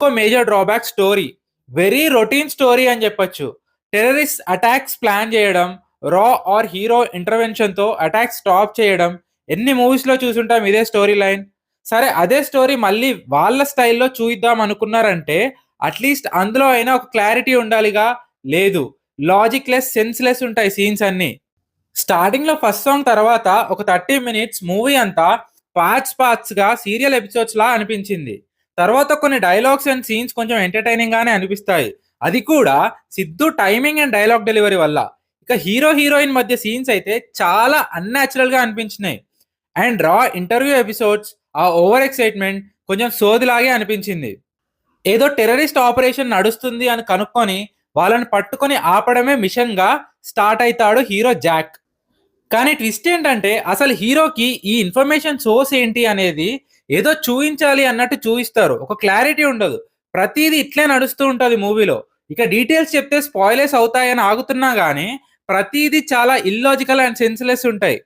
ఇంకో major drawback story. Very routine story అని చెప్పొచ్చు. టెర్రరిస్ట్ అటాక్స్ ప్లాన్ చేయడం, రా ఆర్ హీరో ఇంటర్వెన్షన్‌తో అటాక్ స్టాప్ చేయడం. ఎన్ని మూవీస్‌లో చూసుంటాం ఇదే స్టోరీ లైన్. సరే అదే స్టోరీ మళ్ళీ వాళ్ళ స్టైల్‌లో చూయిద్దాం అనుకున్నారంటే అట్‌లీస్ట్ అందులో అయినా ఒక క్లారిటీ ఉండాలిగా. లేదు. లాజిక్ లెస్, సెన్స్‌లెస్ ఉంటాయి సీన్స్ అన్నీ. స్టార్టింగ్‌లో ఫస్ట్ సాంగ్ తర్వాత ఒక 30 మినిట్స్ మూవీ అంతా పార్ట్స్‌గా సీరియల్ ఎపిసోడ్స్‌లా అనిపించింది. తర్వాత కొన్ని డైలాగ్స్ అండ్ సీన్స్ కొంచెం ఎంటర్‌టైనింగ్‌గానే అనిపిస్తాయి. అది కూడా Siddu timing and dialogue delivery వల్ల. ఇక హీరో, హీరోయిన్ మధ్య సీన్స్ అయితే చాలా అన్‌న్యాచురల్‌గా అనిపించినాయి. అండ్ రా ఇంటర్వ్యూ ఎపిసోడ్స్, ఆ ఓవర్ ఎక్సైట్‌మెంట్ కొంచెం సోదిలాగే అనిపించింది. ఏదో టెర్రరిస్ట్ ఆపరేషన్ నడుస్తుంది అని కనుక్కొని వాళ్ళని పట్టుకొని ఆపడమే మిషన్‌గా స్టార్ట్ అయితాడు హీరో జాక్. కానీ ట్విస్ట్ ఏంటంటే అసలు హీరోకి ఈ ఇన్ఫర్మేషన్ సోర్స్ ఏంటి అనేది ఏదో చూయించాలి అన్నట్టు చూయిస్తారు. ఒక క్లారిటీ ఉండదు. ప్రతీది ఇట్లే నడుస్తూ ఉంటది మూవీలో. ఇక డీటెయిల్స్ చెప్తే స్పాయిలర్స్ అవుతాయని ఆగుతున్నా గానీ, ప్రతీది చాలా ఇల్లాజికల్ అండ్ సెన్స్‌లెస్ ఉంటాయి.